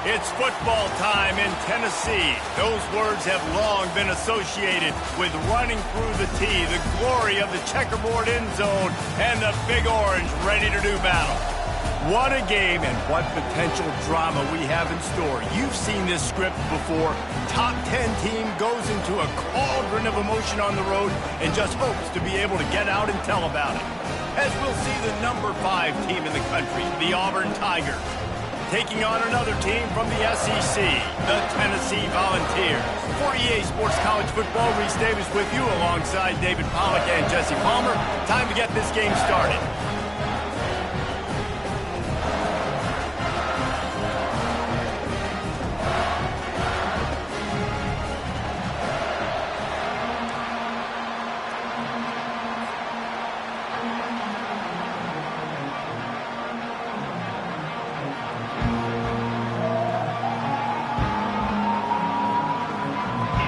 It's football time in Tennessee. Those words have long been associated with running through the tee, the glory of the checkerboard end zone, and the Big Orange ready to do battle. What a game and what potential drama we have in store. You've seen this script before. Top 10 team goes into a cauldron of emotion on the road and just hopes to be able to get out and tell about it. As we'll see the number 5 team in the country, the Auburn Tigers, taking on another team from the SEC, the Tennessee Volunteers. For EA Sports College Football, Reese Davis with you alongside David Pollack and Jesse Palmer. Time to get this game started.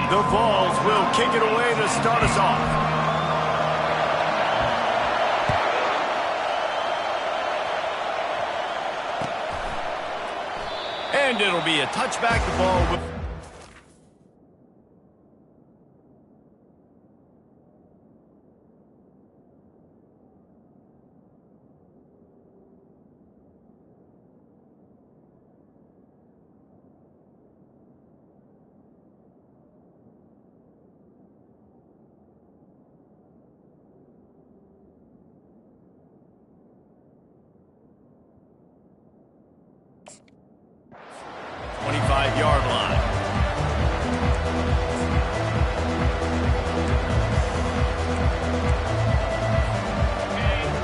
The Vols will kick it away to start us off. And it'll be a touchback. The ball with yard line.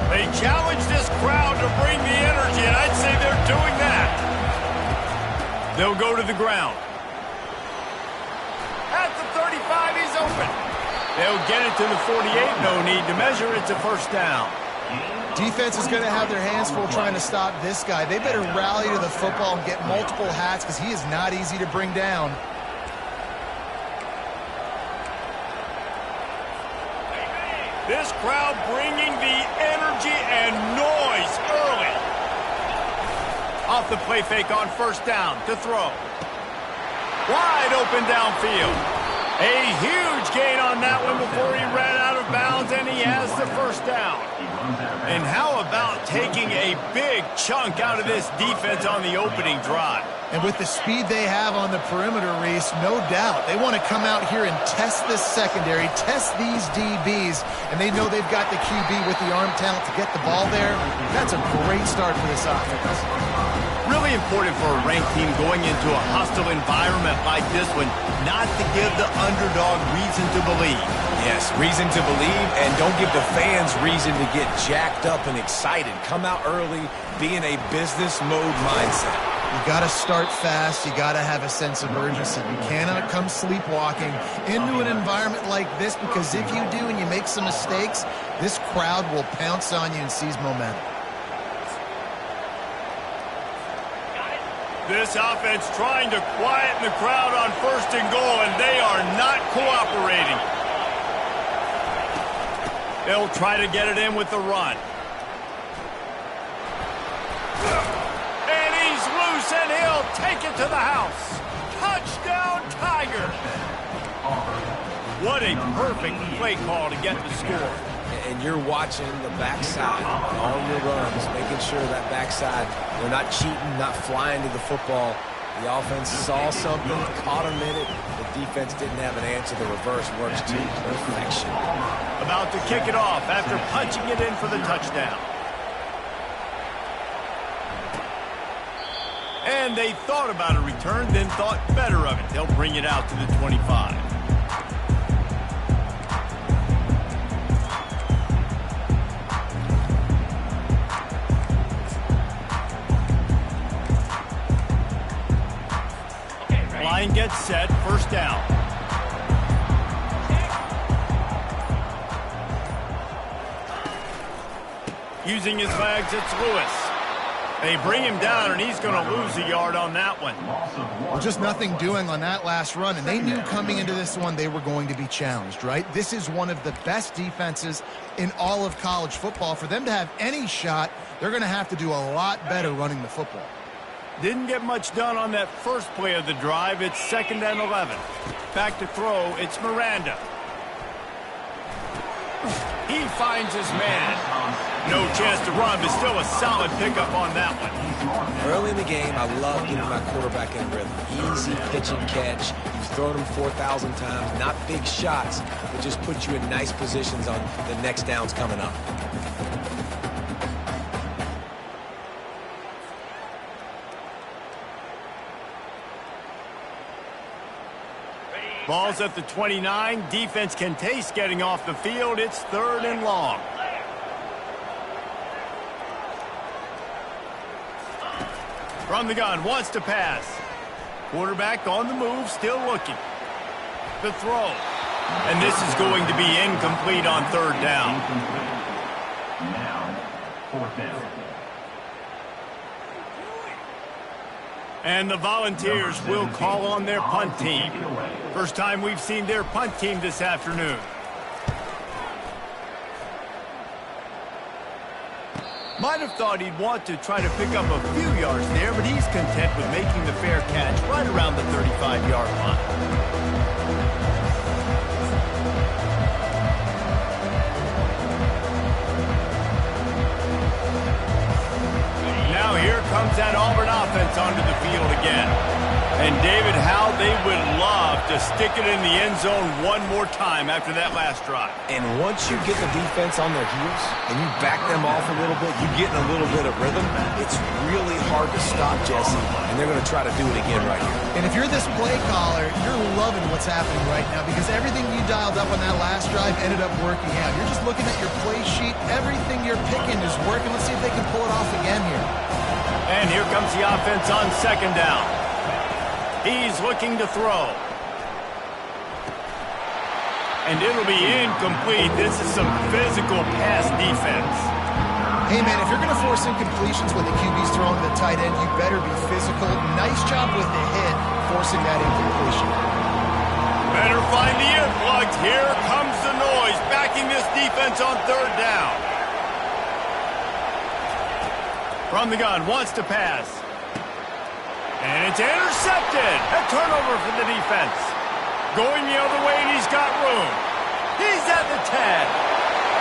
They challenge this crowd to bring the energy, and I'd say they're doing that. They'll go to the ground. At the 35, he's open. They'll get it to the 48. No need to measure. It's a first down. Defense is going to have their hands full trying to stop this guy. They better rally to the football and get multiple hats because he is not easy to bring down. This crowd bringing the energy and noise early. Off the play fake on first down to throw. Wide open downfield. A huge gain on that one before he ran out of bounds, and he has the first down. And how about taking a big chunk out of this defense on the opening drive? And with the speed they have on the perimeter, Reese, no doubt, they want to come out here and test this secondary, test these DBs, and they know they've got the QB with the arm talent to get the ball there. That's a great start for this offense. Really important for a ranked team going into a hostile environment like this one, not to give the underdog reason to believe. Yes, reason to believe, and don't give the fans reason to get jacked up and excited. Come out early, be in a business mode mindset. You got to start fast. You got to have a sense of urgency. You cannot come sleepwalking into an environment like this, because if you do and you make some mistakes, this crowd will pounce on you and seize momentum. This offense trying to quieten the crowd on first and goal, and they are not cooperating. They'll try to get it in with the run. And he's loose, and he'll take it to the house. Touchdown, Tiger. What a perfect play call to get the score. And you're watching the backside on all your runs, making sure that backside, they're not cheating, not flying to the football. The offense saw something, caught him in it. The defense didn't have an answer. The reverse works to perfection. About to kick it off after punching it in for the touchdown. And they thought about a return, then thought better of it. They'll bring it out to the 25. Line gets set, first down. Using his legs, it's Lewis. They bring him down, and he's going to lose a yard on that one. Well, just nothing doing on that last run, and they knew coming into this one they were going to be challenged, right? This is one of the best defenses in all of college football. For them to have any shot, they're going to have to do a lot better running the football. Didn't get much done on that first play of the drive. It's 2nd and 11. Back to throw, it's Miranda. He finds his man. No chance to run, but still a solid pickup on that one. Early in the game, I love getting my quarterback in rhythm. Easy pitch and catch. You've thrown him 4,000 times. Not big shots, but just put you in nice positions on the next downs coming up. Ball's at the 29. Defense can taste getting off the field. It's 3rd and long. From the gun, wants to pass. Quarterback on the move, still looking. The throw. And this is going to be incomplete on 3rd down. Now, 4th down. And the Volunteers will call on their punt team. First time we've seen their punt team this afternoon. Might have thought he'd want to try to pick up a few yards there, but he's content with making the fair catch right around the 35-yard line. Now here comes that Auburn offense onto the field again. And David, how they would love to stick it in the end zone one more time after that last drive. And once you get the defense on their heels and you back them off a little bit, you get in a little bit of rhythm, it's really hard to stop, Jesse, and they're going to try to do it again right here. And if you're this play caller, you're loving what's happening right now because everything you dialed up on that last drive ended up working out. You're just looking at your play sheet. Everything you're picking is working. Let's see if they can pull it off again here. And here comes the offense on 2nd down. He's looking to throw. And it'll be incomplete. This is some physical pass defense. Hey, man, if you're going to force incompletions when the QB's throwing to the tight end, you better be physical. Nice job with the hit, forcing that incompletion. Better find the earplugs. Here comes the noise, backing this defense on 3rd down. From the gun, wants to pass. And it's intercepted. A turnover for the defense. Going the other way, and he's got room. He's at the 10.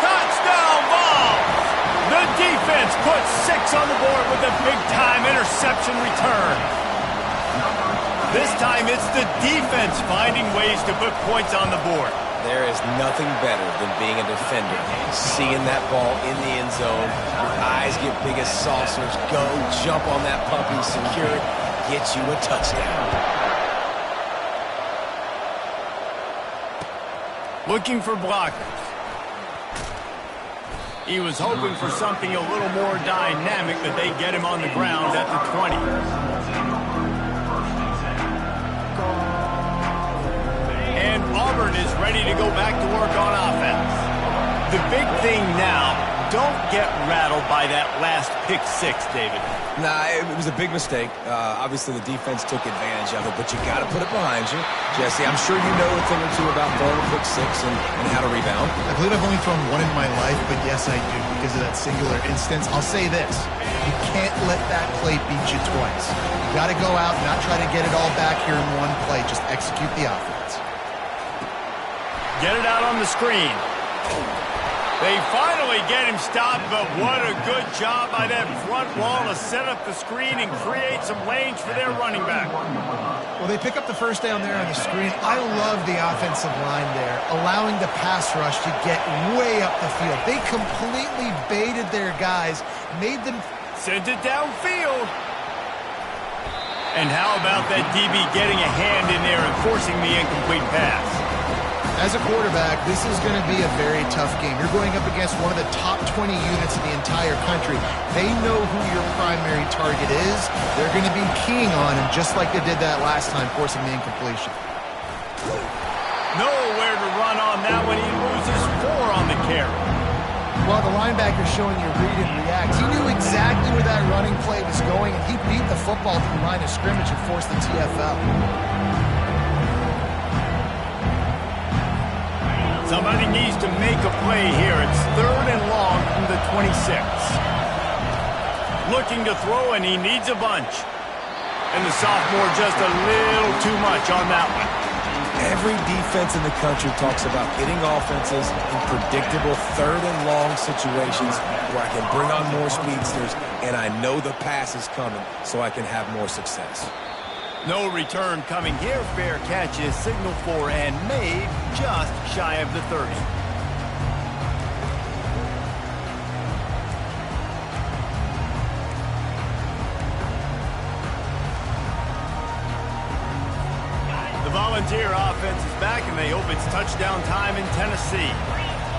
Touchdown Vols! The defense puts 6 on the board with a big-time interception return. This time, it's the defense finding ways to put points on the board. There is nothing better than being a defender. Seeing that ball in the end zone, your eyes get big as saucers, go, jump on that puppy, secure it, get you a touchdown. Looking for blockers. He was hoping for something a little more dynamic, but they get him on the ground at the 20. And Auburn is ready to go back to work on offense. The big thing now, don't get rattled by that last pick 6, David. Nah, it was a big mistake. Obviously, the defense took advantage of it, but you got to put it behind you. Jesse, I'm sure you know a thing or two about throwing a pick 6 and how to rebound. I believe I've only thrown one in my life, but yes, I do because of that singular instance. I'll say this. You can't let that play beat you twice. You got to go out and not try to get it all back here in one play. Just execute the offense. Get it out on the screen. They finally get him stopped, but what a good job by that front wall to set up the screen and create some lanes for their running back. Well, they pick up the first down there on the screen. I love the offensive line there, allowing the pass rush to get way up the field. They completely baited their guys, made them... Sent it downfield. And how about that DB getting a hand in there and forcing the incomplete pass? As a quarterback, this is going to be a very tough game. You're going up against one of the top 20 units in the entire country. They know who your primary target is. They're going to be keying on him just like they did that last time, forcing the incompletion. Nowhere to run on that one. He loses 4 on the carry. Well, the linebacker's showing you read and react. He knew exactly where that running play was going, and he beat the football to the line of scrimmage and forced the TFL. Somebody needs to make a play here. It's 3rd and long from the 26. Looking to throw, and he needs a bunch. And the sophomore just a little too much on that one. Every defense in the country talks about getting offenses in predictable third and long situations where I can bring on more speedsters and I know the pass is coming so I can have more success. No return coming here. Fair catch is signaled for and made just shy of the 30. Volunteer offense is back, and they hope it's touchdown time in Tennessee.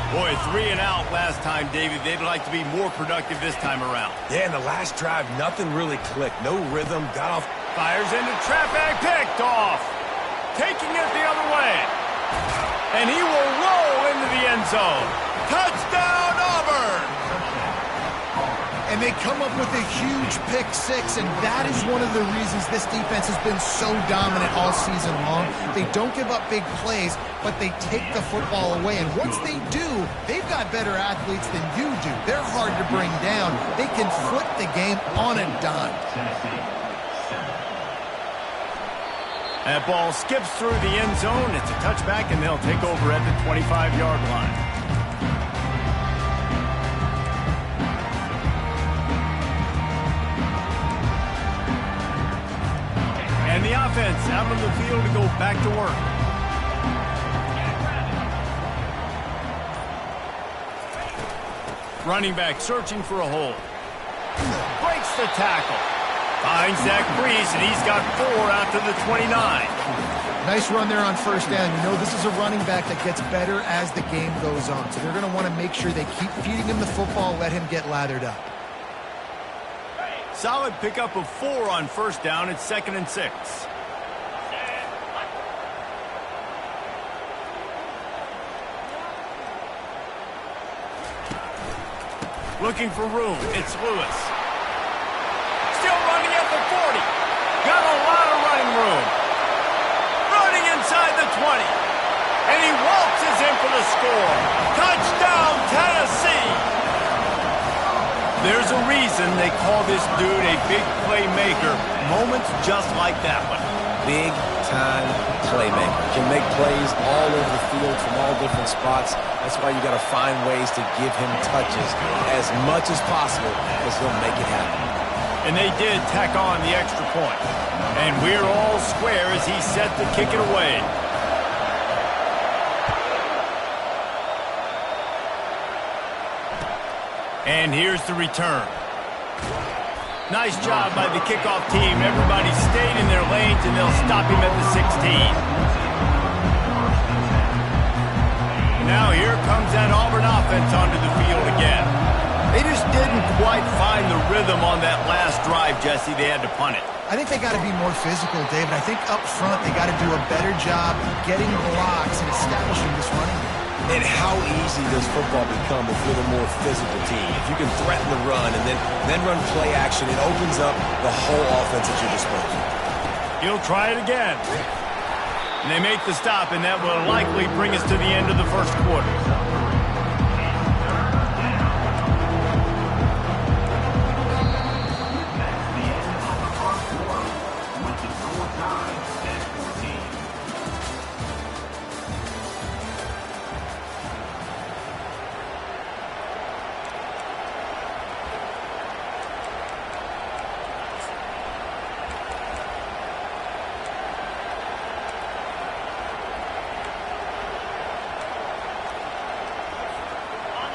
Boy, 3 and out last time, David. They'd like to be more productive this time around. Yeah, in the last drive, nothing really clicked. No rhythm, got off. Fires into trap bag, picked off. Taking it the other way. And he will roll into the end zone. Touchdown, Auburn! And they come up with a huge pick six, and that is one of the reasons this defense has been so dominant all season long. They don't give up big plays, but they take the football away. And once they do, they've got better athletes than you do. They're hard to bring down. They can flip the game on a dime. That ball skips through the end zone. It's a touchback, and they'll take over at the 25-yard line. And the offense out on the field to go back to work. Running back searching for a hole. Breaks the tackle. Finds Zach Breeze, and he's got 4 out to the 29. Nice run there on first down. You know, this is a running back that gets better as the game goes on. So they're going to want to make sure they keep feeding him the football, let him get lathered up. Solid pickup of 4 on first down. It's 2nd and 6. Looking for room. It's Lewis. Still running at the 40. Got a lot of running room. Running inside the 20. And he waltzes in for the score. Touchdown, Tennessee! There's a reason they call this dude a big playmaker. Moments just like that one. Big-time playmaker. Can make plays all over the field from all different spots. That's why you got to find ways to give him touches as much as possible because he'll make it happen. And they did tack on the extra point. And we're all square as he's set to kick it away. And here's the return. Nice job by the kickoff team. Everybody stayed in their lanes, and they'll stop him at the 16. Now here comes that Auburn offense onto the field again. They just didn't quite find the rhythm on that last drive, Jesse. They had to punt it. I think they got to be more physical, David. I think up front they got to do a better job getting blocks and establishing this running game. And how easy does football become if you're the more physical team? If you can threaten the run and then run play action, it opens up the whole offense at your disposal. He'll try it again. And they make the stop, and that will likely bring us to the end of the first quarter.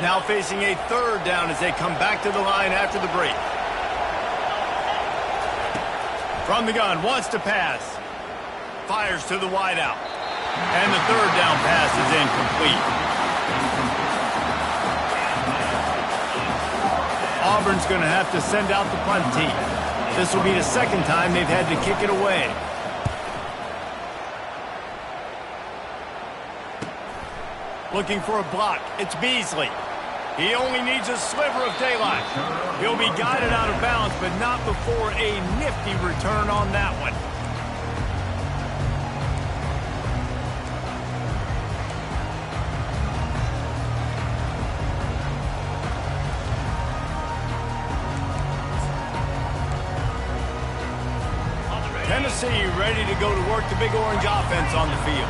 Now facing a 3rd down as they come back to the line after the break. From the gun, wants to pass. Fires to the wideout. And the 3rd down pass is incomplete. Auburn's going to have to send out the punt team. This will be the 2nd time they've had to kick it away. Looking for a block. It's Beasley. He only needs a sliver of daylight. He'll be guided out of bounds, but not before a nifty return on that one. Tennessee ready to go to work the Big Orange offense on the field.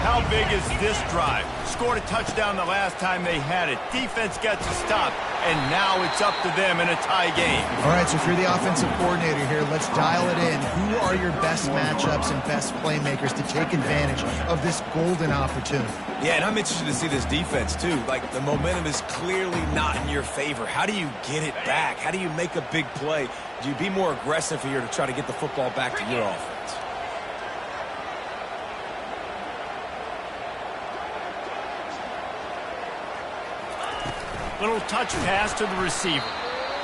How big is this drive? Scored a touchdown the last time they had it. Defense gets a stop, and now it's up to them in a tie game. All right, so if you're the offensive coordinator here, let's dial it in. Who are your best matchups and best playmakers to take advantage of this golden opportunity? Yeah, and I'm interested to see this defense, too. Like, the momentum is clearly not in your favor. How do you get it back? How do you make a big play? Do you be more aggressive here to try to get the football back to your offense? Little touch pass to the receiver.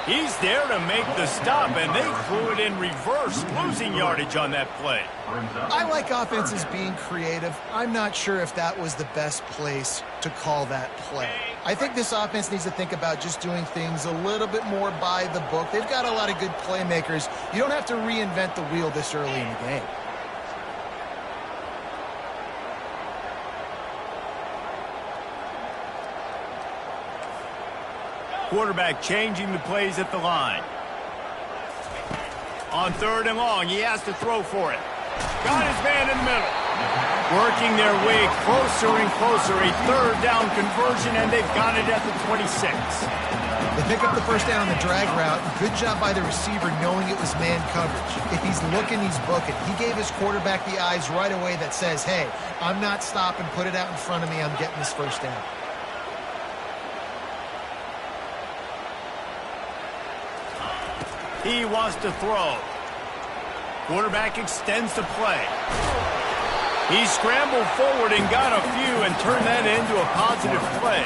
He's there to make the stop, and they threw it in reverse, losing yardage on that play. I like offenses being creative. I'm not sure if that was the best place to call that play. I think this offense needs to think about just doing things a little bit more by the book. They've got a lot of good playmakers. You don't have to reinvent the wheel this early in the game. Quarterback changing the plays at the line. On 3rd and long, he has to throw for it. Got his man in the middle. Working their way closer and closer. A 3rd down conversion, and they've got it at the 26. They pick up the first down on the drag route. Good job by the receiver knowing it was man coverage. If he's looking, he's booking. He gave his quarterback the eyes right away that says, hey, I'm not stopping. Put it out in front of me. I'm getting this first down. He wants to throw. Quarterback extends the play. He scrambled forward and got a few and turned that into a positive play.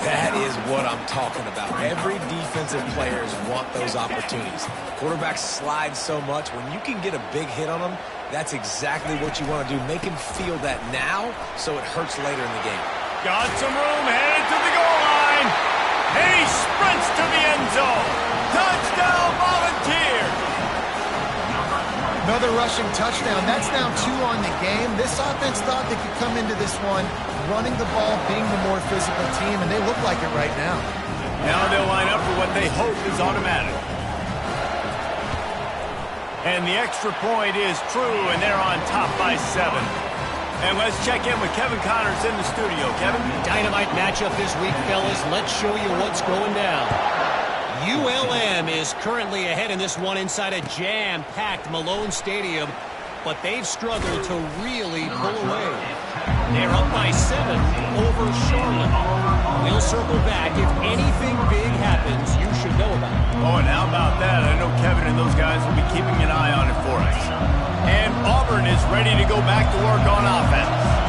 That is what I'm talking about. Every defensive players want those opportunities. Quarterbacks slide so much. When you can get a big hit on them, that's exactly what you want to do. Make him feel that now so it hurts later in the game. Got some room, headed to the goal line. And he sprints to the end zone. Touchdown, Volunteers! Another rushing touchdown. That's now 2 on the game. This offense thought they could come into this one running the ball, being the more physical team, and they look like it right now. Now they'll line up for what they hope is automatic. And the extra point is true, and they're on top by 7. And let's check in with Kevin Connors in the studio. Kevin? Dynamite matchup this week, fellas. Let's show you what's going down. ULM is currently ahead in this one inside a jam-packed Malone Stadium, but they've struggled to really pull away. They're up by 7 over Charlotte. We'll circle back. If anything big happens, you should know about it. Oh, and how about that? I know Kevin and those guys will be keeping an eye on it for us. And Auburn is ready to go back to work on offense.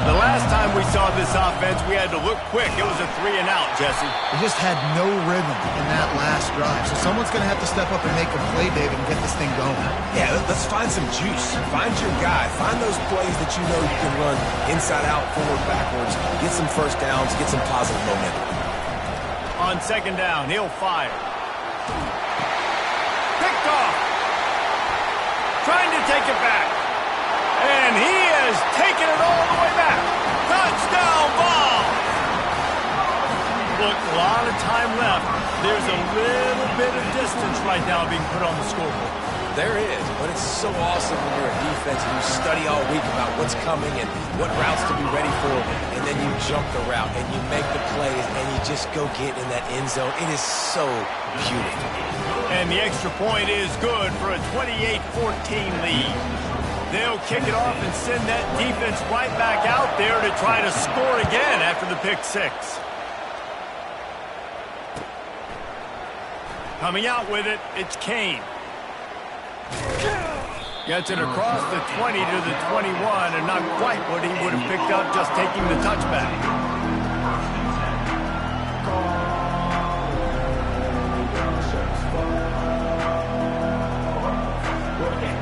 The last time we saw this offense, we had to look quick. It was a 3-and-out, Jesse. They just had no rhythm in that last drive. So someone's going to have to step up and make a play, David, and get this thing going. Yeah, let's find some juice. Find your guy. Find those plays that you know you can run inside out, forward, backwards. Get some first downs. Get some positive momentum. On 2nd down, he'll fire. Picked off. Trying to take it back. And he has taken it all the way back. Touchdown ball. Look, a lot of time left. There's a little bit of distance right now being put on the scoreboard. There is, but it's so awesome when you're a defense and you study all week about what's coming and what routes to be ready for, and then you jump the route and you make the plays and you just go get in that end zone. It is so beautiful. And the extra point is good for a 28-14 lead. They'll kick it off and send that defense right back out there to try to score again after the pick 6. Coming out with it, it's Kane. Gets it across the 20 to the 21, and not quite what he would have picked up just taking the touchback.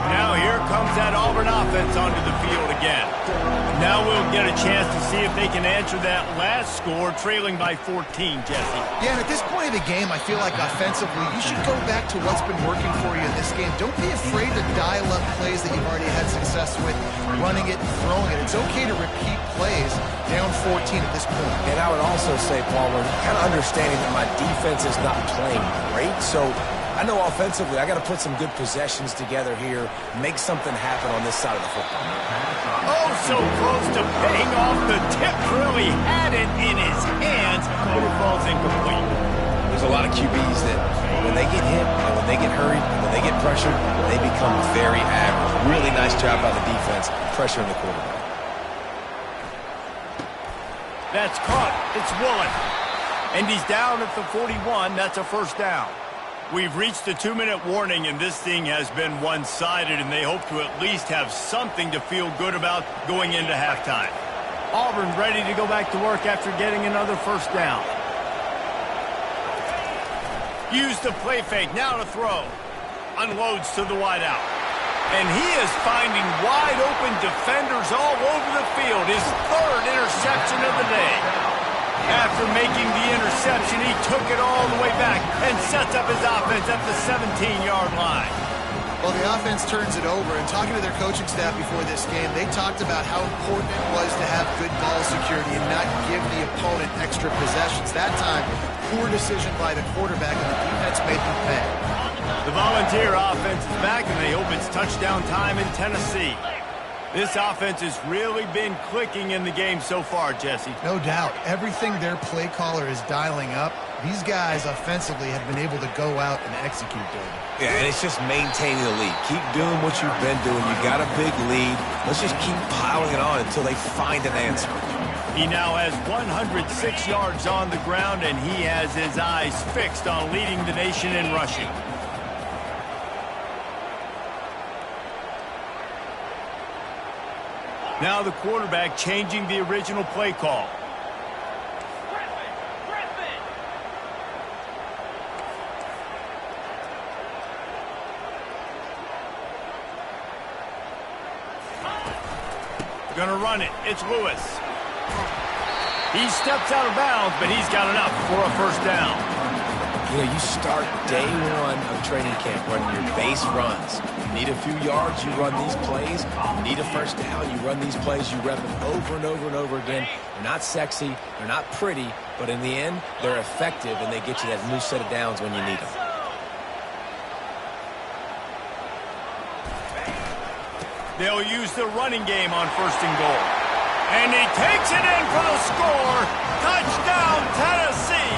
Now here comes that Auburn offense onto the field again. Now we'll get a chance to see if they can answer that last score, trailing by 14, Jesse. Yeah, and at this point of the game, I feel like offensively, you should go back to what's been working for you in this game. Don't be afraid to dial up plays that you've already had success with, running it and throwing it. It's okay to repeat plays down 14 at this point. And I would also say, Palmer, kind of understanding that my defense is not playing great, so I know offensively I got to put some good possessions together here, make something happen on this side of the football. Oh, so close to paying off. The tip really had it in his hands, but it falls incomplete. There's a lot of QBs that when they get hit and when they get hurried and when they get pressured, they become very average. Really nice job by the defense pressuring the quarterback. That's caught. It's Woolen. And he's down at the 41. That's a first down. We've reached the 2-minute warning, and this thing has been one-sided, and they hope to at least have something to feel good about going into halftime. Auburn ready to go back to work after getting another first down. Use the play fake. Now to throw. Unloads to the wideout. And he is finding wide-open defenders all over the field. His third interception of the day. After making the interception, he took it all the way back and sets up his offense at the 17-yard line. Well, the offense turns it over, and talking to their coaching staff before this game, they talked about how important it was to have good ball security and not give the opponent extra possessions. That time, poor decision by the quarterback, and the defense made them pay. The Volunteer offense is back, and they hope it's touchdown time in Tennessee. This offense has really been clicking in the game so far, Jesse. No doubt. Everything their play caller is dialing up, these guys offensively have been able to go out and execute, David. Yeah, and it's just maintaining the lead. Keep doing what you've been doing. You got a big lead. Let's just keep piling it on until they find an answer. He now has 106 yards on the ground, and he has his eyes fixed on leading the nation in rushing. Now the quarterback changing the original play call. Gonna run it. It's Lewis. He steps out of bounds, but he's got enough for a first down. You know, you start day one of training camp running your base runs. You need a few yards, you run these plays. You need a first down, you run these plays. You rep them over and over and over again. They're not sexy, they're not pretty, but in the end, they're effective, and they get you that new set of downs when you need them. They'll use the running game on first and goal. And he takes it in for the score. Touchdown, Tennessee.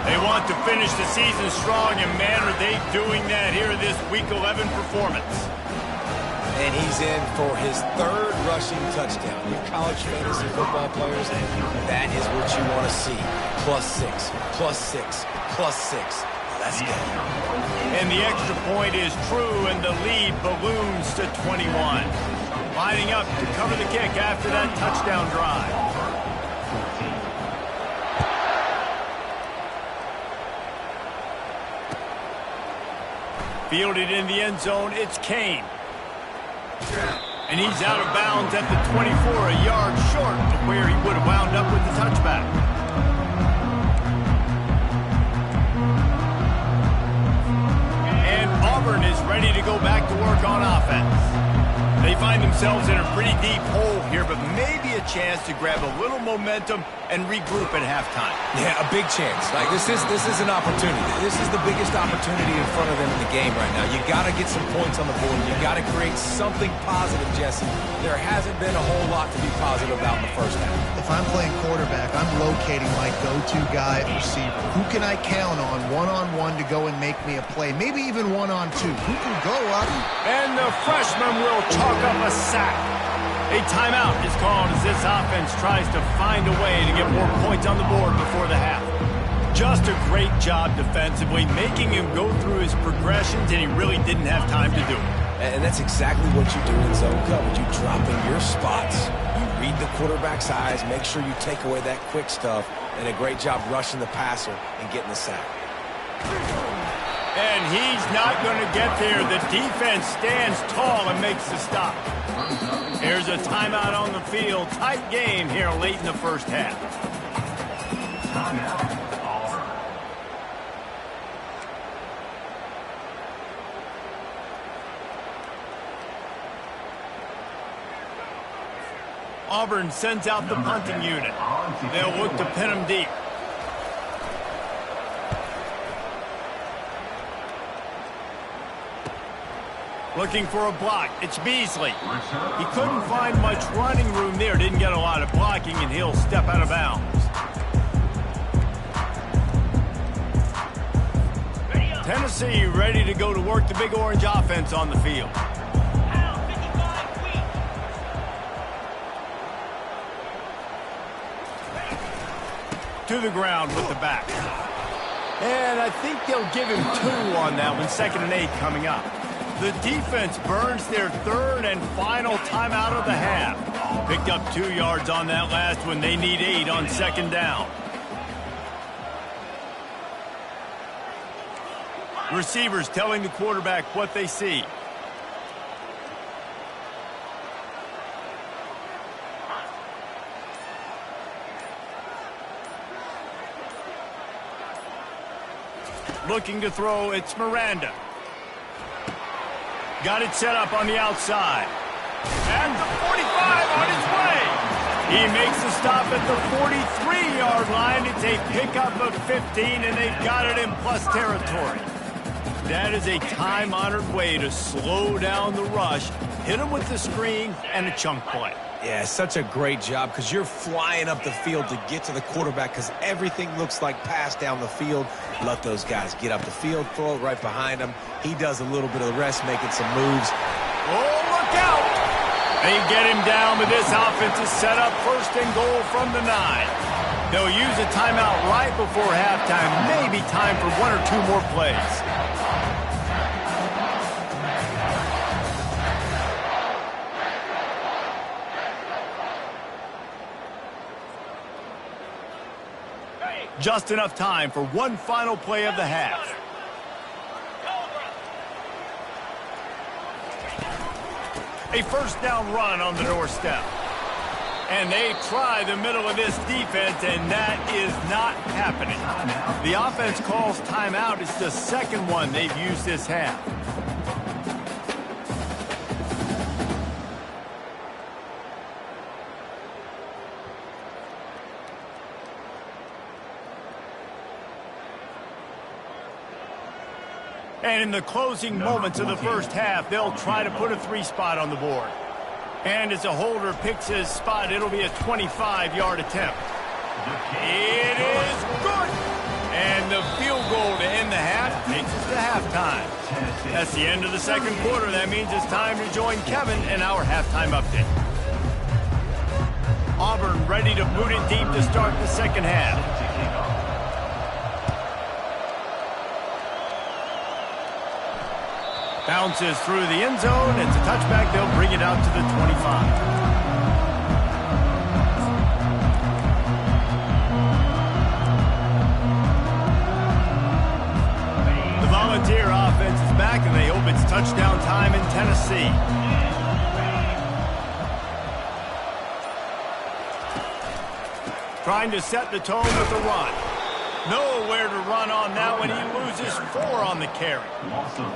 They want to finish the season strong, and man, are they doing that here this Week 11 performance. And he's in for his third rushing touchdown. You college fantasy football players, that is what you want to see. +6, +6, +6. Let's go. And the extra point is true, and the lead balloons to 21. Lining up to cover the kick after that touchdown drive. Fielded in the end zone, it's Kane. And he's out of bounds at the 24, a yard short of where he would have wound up with the touchback. And Auburn is ready to go back to work on offense. They find themselves in a pretty deep hole here, but maybe a chance to grab a little momentum and regroup at halftime. Yeah, a big chance. Like this is an opportunity. This is the biggest opportunity in front of them in the game right now. You got to get some points on the board. You got to create something positive, Jesse. There hasn't been a whole lot to be positive about in the first half. If I'm playing quarterback, I'm locating my go-to guy at receiver. Who can I count on one-on-one to go and make me a play? Maybe even one-on-two. Who can go up? And the freshman will chalk up a sack. A timeout is called as this offense tries to find a way to get more points on the board before the half. Just a great job defensively, making him go through his progressions, and he really didn't have time to do it. And that's exactly what you do in zone coverage. You drop in your spots, you read the quarterback's eyes, make sure you take away that quick stuff, and a great job rushing the passer and getting the sack. And he's not going to get there. The defense stands tall and makes the stop. Here's a timeout on the field. Tight game here late in the first half. Auburn sends out the punting unit. They'll look to pin him deep. Looking for a block. It's Beasley. He couldn't find much running room there. Didn't get a lot of blocking, and he'll step out of bounds. Tennessee ready to go to work the Big Orange offense on the field. To the ground with the back. And I think they'll give him 2 on that one. 2nd and 8 coming up. The defense burns their 3rd and final timeout of the half. Picked up 2 yards on that last one. They need 8 on 2nd down. Receivers telling the quarterback what they see. Looking to throw, it's Miranda. Got it set up on the outside. And the 45 on his way. He makes the stop at the 43-yard line. It's a pickup of 15, and they've got it in plus territory. That is a time-honored way to slow down the rush, hit him with the screen, and a chunk play. Yeah, such a great job because you're flying up the field to get to the quarterback because everything looks like pass down the field. Let those guys get up the field, throw it right behind him. He does a little bit of the rest, making some moves. Oh, look out! They get him down, but this offense is set up 1st and goal from the 9. They'll use a timeout right before halftime. Maybe time for 1 or 2 more plays. Just enough time for 1 final play of the half. A 1st down run on the doorstep. And they try the middle of this defense, and that is not happening. The offense calls timeout. It's the 2nd one they've used this half. And in the closing moments of the 1st half, they'll try to put a 3 spot on the board. And as a holder picks his spot, it'll be a 25-yard attempt. It is good! And the field goal to end the half takes us to halftime. That's the end of the 2nd quarter. That means it's time to join Kevin in our halftime update. Auburn ready to boot it deep to start the 2nd half. Bounces through the end zone. It's a touchback. They'll bring it out to the 25. The Volunteer offense is back, and they hope it's touchdown time in Tennessee. Trying to set the tone with the run. Nowhere to run on that one. He loses 4 on the carry.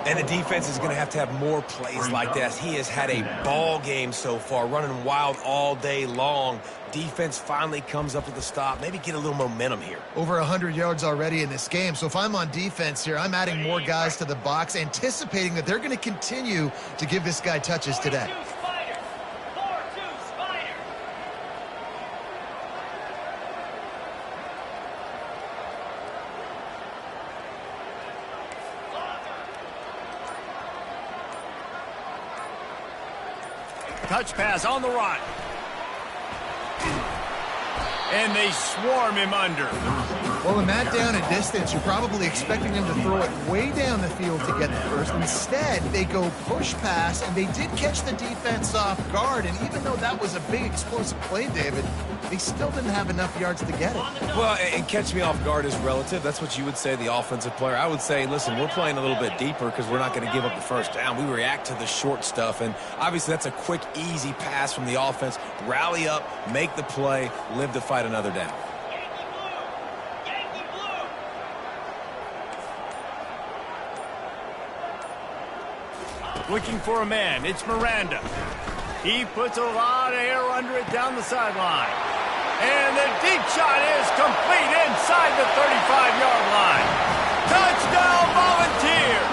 And the defense is going to have more plays like this. He has had a ball game so far, running wild all day long. Defense finally comes up with a stop. Maybe get a little momentum here. Over 100 yards already in this game. So if I'm on defense here, I'm adding more guys to the box, anticipating that they're going to continue to give this guy touches today. Touch pass on the run. And they swarm him under. Well, in that down and distance, you're probably expecting him to throw it way down the field to get the first. Instead, they go push pass, and they did catch the defense off guard. And even though that was a big explosive play, David, they still didn't have enough yards to get it. Well, and catch me off guard is relative. That's what you would say, the offensive player. I would say, listen, we're playing a little bit deeper because we're not going to give up the 1st down. We react to the short stuff, and obviously that's a quick, easy pass from the offense. Rally up, make the play, live to fight another down. Looking for a man. It's Miranda. He puts a lot of air under it down the sideline. And the deep shot is complete inside the 35-yard line. Touchdown, Volunteers!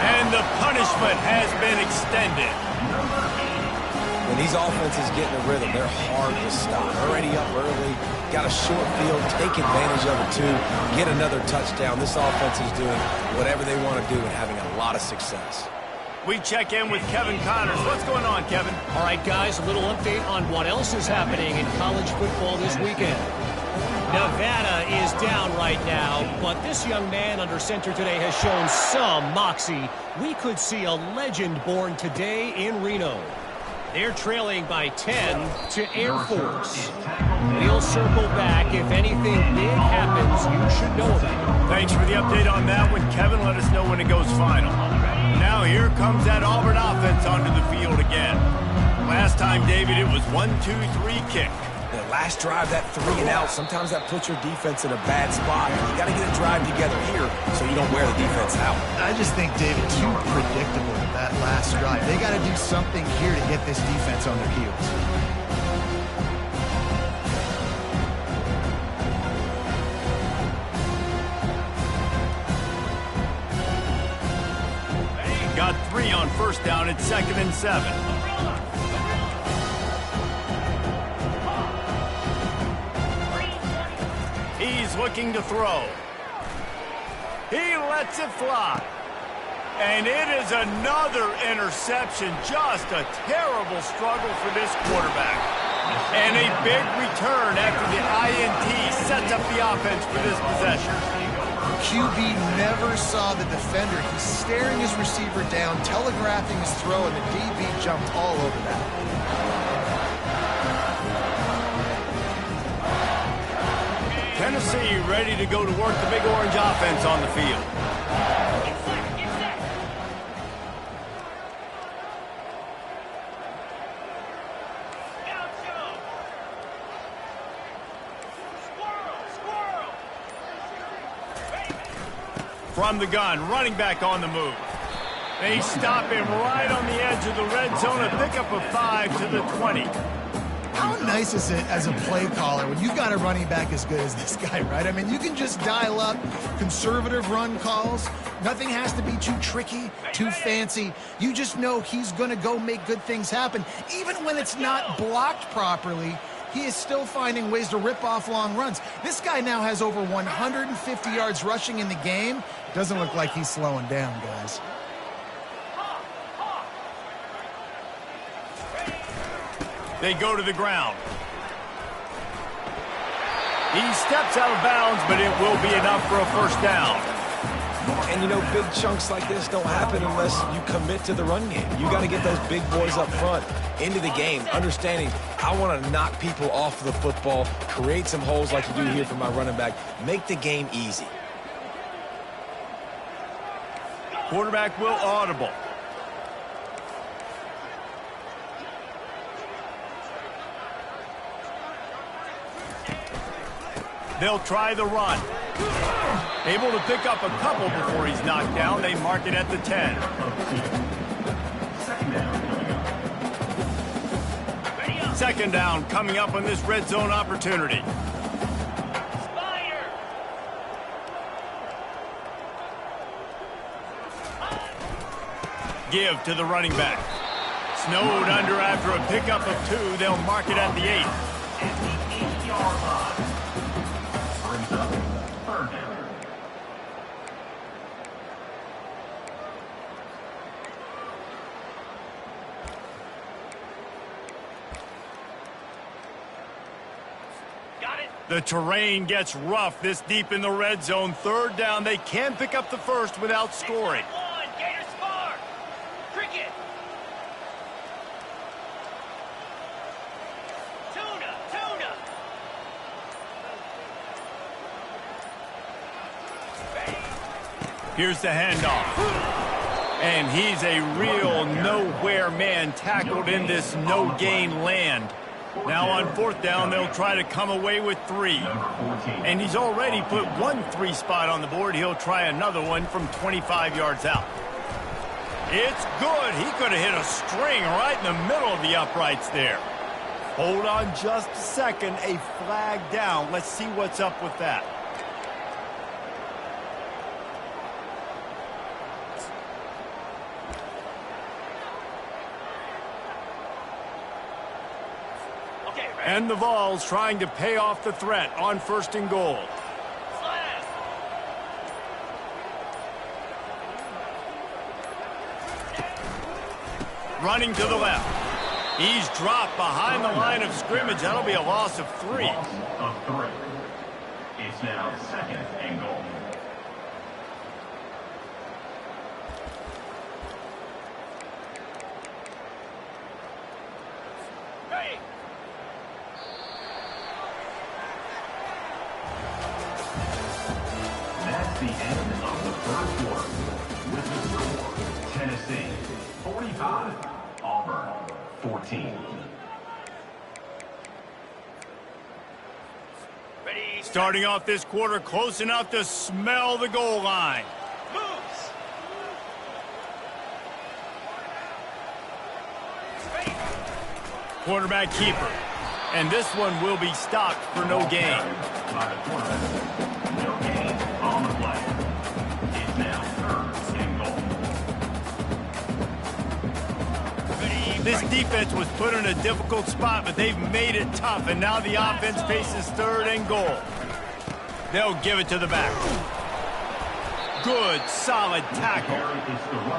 And the punishment has been extended. When these offenses get in a rhythm, they're hard to stop. Already up early, got a short field, take advantage of it too, get another touchdown. This offense is doing whatever they want to do and having a lot of success. We check in with Kevin Connors. What's going on, Kevin? All right, guys, a little update on what else is happening in college football this weekend. Nevada is down right now, but this young man under center today has shown some moxie. We could see a legend born today in Reno. They're trailing by 10 to Air Force. We'll circle back. If anything big happens, you should know about it. Thanks for the update on that one, Kevin. Let us know when it goes final. Now here comes that Auburn offense onto the field again. Last time, David, it was 1-2-3 kick. The last drive, that 3 and out, sometimes that puts your defense in a bad spot. You got to get a drive together here so you don't wear the defense out. I just think, David, too predictable that last drive. They got to do something here to get this defense on their heels. Got 3 on first down at 2nd and 7. He's looking to throw. He lets it fly. And it is another interception. Just a terrible struggle for this quarterback. And a big return after the INT sets up the offense for this possession. QB never saw the defender. He's staring his receiver down, telegraphing his throw, and the DB jumped all over that. Tennessee ready to go to work the Big Orange offense on the field. From the gun, running back on the move. They stop him right on the edge of the red zone, a pickup of 5 to the 20. How nice is it as a play caller when you've got a running back as good as this guy, right? I mean, you can just dial up conservative run calls. Nothing has to be too tricky, too fancy. You just know he's going to go make good things happen. Even when it's not blocked properly, he is still finding ways to rip off long runs. This guy now has over 150 yards rushing in the game. Doesn't look like he's slowing down, guys. They go to the ground. He steps out of bounds, but it will be enough for a first down. And, you know, big chunks like this don't happen unless you commit to the run game. You got to get those big boys up front into the game, understanding I want to knock people off the football, create some holes like you do here for my running back, make the game easy. Quarterback will audible. They'll try the run. Able to pick up a couple before he's knocked down. They mark it at the 10. Second down coming up on this red zone opportunity. Give to the running back. Snowed under after a pickup of 2. They'll mark it at the 8. The terrain gets rough this deep in the red zone. Third down. They can pick up the first without scoring. Here's the handoff. And he's a real nowhere man tackled in this no-gain land. Now on fourth down, they'll try to come away with 3. And he's already put 1 3 spot on the board. He'll try another one from 25 yards out. It's good. He could have hit a string right in the middle of the uprights there. Hold on just a second. A flag down. Let's see what's up with that. And the Vols trying to pay off the threat on 1st and goal. Running to the left. He's dropped behind the line of scrimmage. That'll be a loss of 3. Loss of 3. It's now 2nd and goal. That's the end of the first quarter. With the score, Tennessee 45, Auburn 14. Starting off this quarter close enough to smell the goal line. Quarterback keeper. And this one will be stopped for no gain. By the quarterback. No gain on the play. It's now 3rd and goal. This defense was put in a difficult spot, but they've made it tough, and now the offense faces 3rd and goal. They'll give it to the back. Good, solid tackle.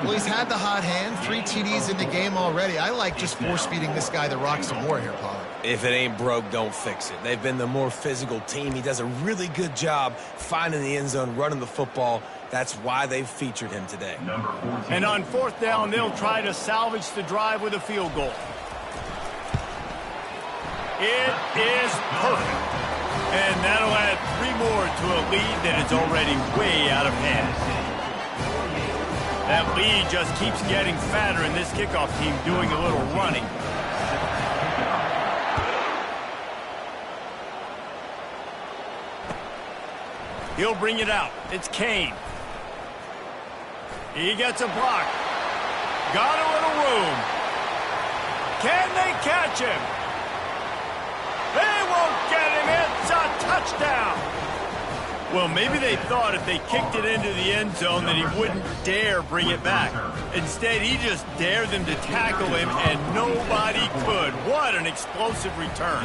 Well, he's had the hot hand, 3 TDs in the game already. I like just force-feeding this guy the rock some more here, Pollard. If it ain't broke, don't fix it. They've been the more physical team. He does a really good job finding the end zone, running the football. That's why they've featured him today. Number 14. And on 4th down, they'll try to salvage the drive with a field goal. It is perfect. And that'll add 3 more to a lead that is already way out of hand. That lead just keeps getting fatter, and this kickoff team doing a little running. He'll bring it out. It's Kane. He gets a block. Got a little room. Can they catch him? They won't get him. It's a touchdown. Well, maybe they thought if they kicked it into the end zone that he wouldn't dare bring it back. Instead, he just dared them to tackle him, and nobody could. What an explosive return.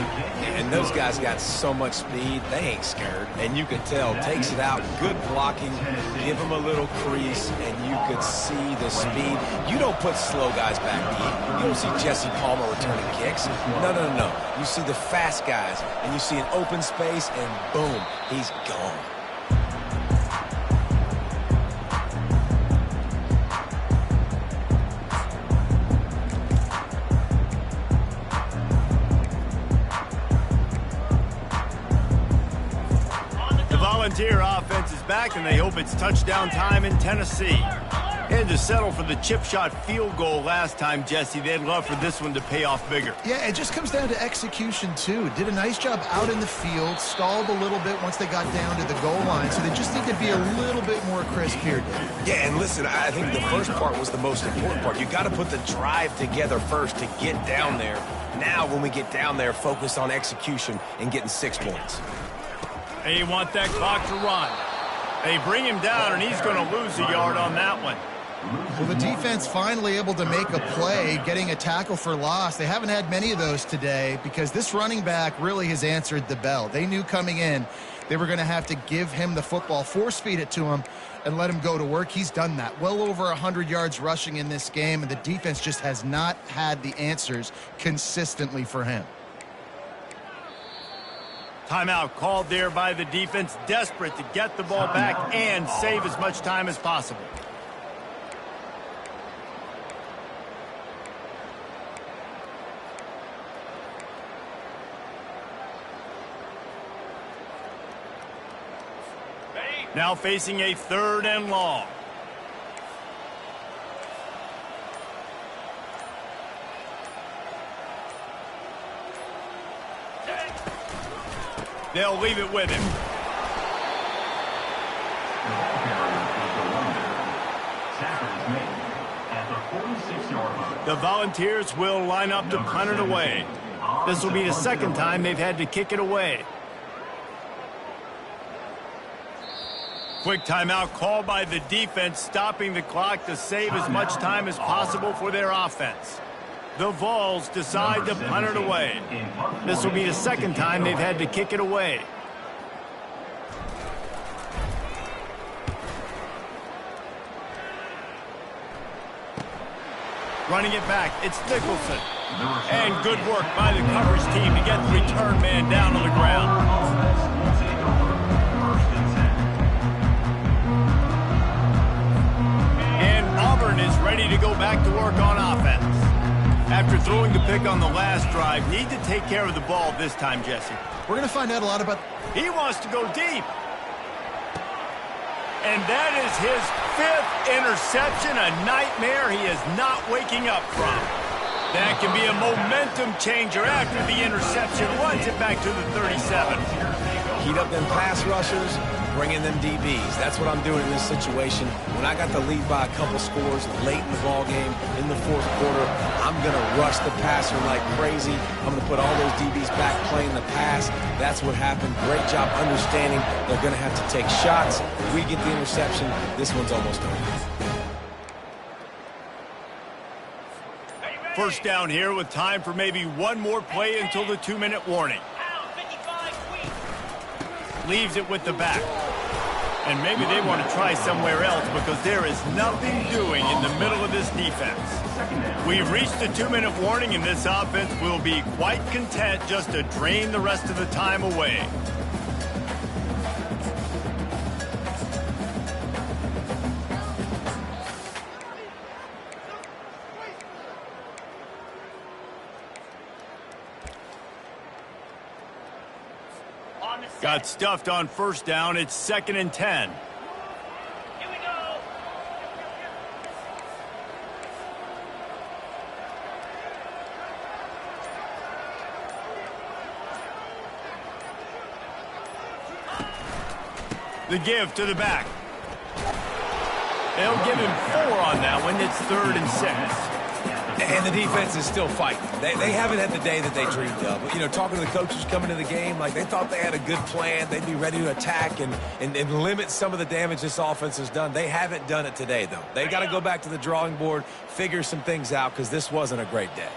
And those guys got so much speed, they ain't scared. And you could tell, takes it out, good blocking, give him a little crease, and you could see the speed. You don't put slow guys back deep. You don't see Jesse Palmer returning kicks. No, no, no. You see the fast guys, and you see an open space, and boom, he's gone. Volunteer offense is back, and they hope it's touchdown time in Tennessee. Had to settle for the chip shot field goal last time, Jesse. They'd love for this one to pay off bigger. Yeah, it just comes down to execution, too. Did a nice job out in the field, stalled a little bit once they got down to the goal line, so they just need to be a little bit more crisp here, Dave. Yeah, and listen, I think the first part was the most important part. You got to put the drive together first to get down there. Now, when we get down there, focus on execution and getting 6 points. They want that clock to run. They bring him down, and he's going to lose a yard on that one. Well, the defense finally able to make a play, getting a tackle for loss. They haven't had many of those today because this running back really has answered the bell. They knew coming in they were going to have to give him the football, force-feed it to him, and let him go to work. He's done that. Well over 100 yards rushing in this game, and the defense just has not had the answers consistently for him. Timeout called there by the defense, desperate to get the ball back and save as much time as possible. Now facing a 3rd and long. They'll leave it with him. The Volunteers will line up to punt it away. This will be the 2nd time they've had to kick it away. Quick timeout called by the defense, stopping the clock to save as much time as possible for their offense. The Vols decide to punt it away. This will be the second time they've had to kick it away. Running it back, it's Nicholson. And good work by the coverage team to get the return man down on the ground. And Auburn is ready to go back to work on offense. After throwing the pick on the last drive, need to take care of the ball this time, Jesse. We're going to find out a lot about... He wants to go deep. And that is his 5th interception, a nightmare he is not waking up from. That can be a momentum changer after the interception. Runs it back to the 37. Heat up them pass rushers, bring in them DBs. That's what I'm doing in this situation. When I got the lead by a couple scores late in the ball game, in the 4th quarter, I'm going to rush the passer like crazy. I'm going to put all those DBs back playing the pass. That's what happened. Great job understanding they're going to have to take shots. If we get the interception, this one's almost over. First down here with time for maybe one more play until the 2-minute warning. Leaves it with the back. And maybe they want to try somewhere else because there is nothing doing in the middle of this defense. We've reached the 2-minute warning, and this offense will be quite content just to drain the rest of the time away. Got stuffed on first down. It's 2nd and 10. Here we go. The give to the back. They'll give him 4 on that one. It's 3rd and 6. And the defense is still fighting. They haven't had the day that they dreamed of. You know, talking to the coaches coming to the game, like they thought they had a good plan. They'd be ready to attack and limit some of the damage this offense has done. They haven't done it today, though. They got to go back to the drawing board, figure some things out, because this wasn't a great day.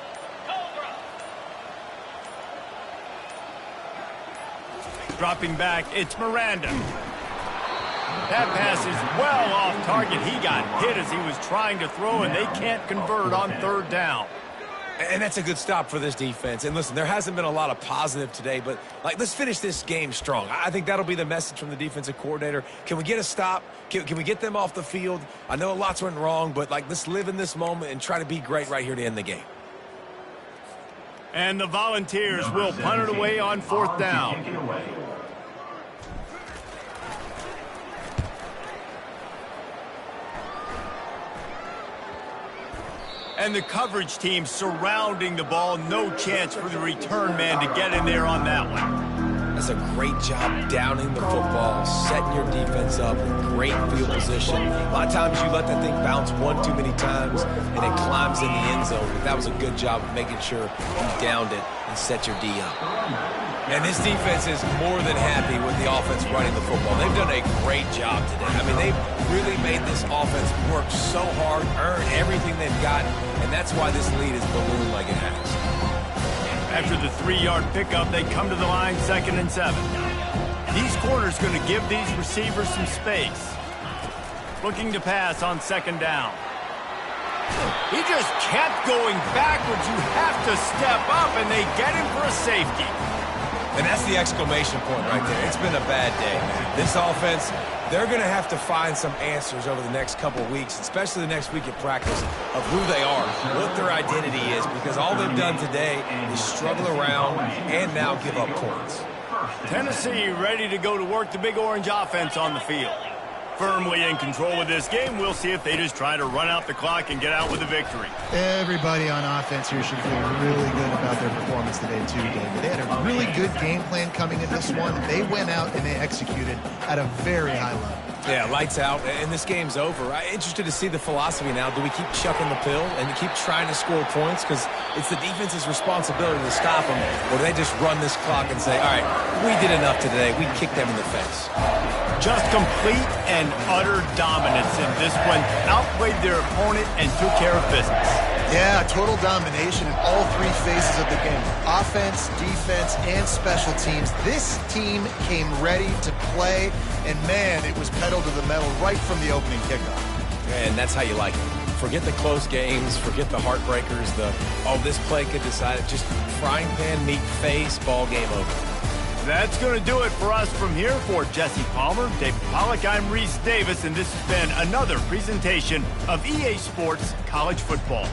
Dropping back, it's Miranda. That pass is well off target. He got hit as he was trying to throw, and they can't convert on 3rd down. And that's a good stop for this defense. And listen, there hasn't been a lot of positive today, but like, let's finish this game strong. I think that'll be the message from the defensive coordinator. Can we get a stop? Can we get them off the field? I know lots went wrong, but like, let's live in this moment and try to be great right here to end the game. And the Volunteers will punt it away on 4th down. And the coverage team surrounding the ball. No chance for the return man to get in there on that one. That's a great job downing the football, setting your defense up in great field position. A lot of times you let that thing bounce one too many times and it climbs in the end zone. But that was a good job of making sure you downed it and set your D up. And this defense is more than happy with the offense running the football. They've done a great job today. I mean, they've really made this offense work so hard, earn everything they've got, and that's why this lead is ballooned like it has. After the 3-yard pickup, they come to the line 2nd and 7. These corners going to give these receivers some space. Looking to pass on 2nd down. He just kept going backwards. You have to step up, and they get him for a safety. And that's the exclamation point right there. It's been a bad day, man. This offense, they're going to have to find some answers over the next couple of weeks, especially the next week at practice, of who they are, what their identity is, because all they've done today is struggle around and now give up points. Tennessee ready to go to work the Big Orange offense on the field. Firmly in control of this game. We'll see if they just try to run out the clock and get out with a victory. Everybody on offense here should feel really good about their performance today, too, David. They had a really good game plan coming in this one. They went out and they executed at a very high level. Yeah, lights out, and this game's over. I'm interested to see the philosophy now. Do we keep chucking the pill and keep trying to score points? Because it's the defense's responsibility to stop them. Or do they just run this clock and say, all right, we did enough today. We kicked them in the face. Just complete and utter dominance in this one. Outplayed their opponent and took care of business. Yeah, total domination in all three phases of the game. Offense, defense, and special teams. This team came ready to play, and man, it was pedal to the metal right from the opening kickoff. And that's how you like it. Forget the close games, forget the heartbreakers, this play could decide it. Just frying pan, meat face, ball game over. That's going to do it for us from here. For Jesse Palmer, David Pollack, I'm Reese Davis, and this has been another presentation of EA Sports College Football.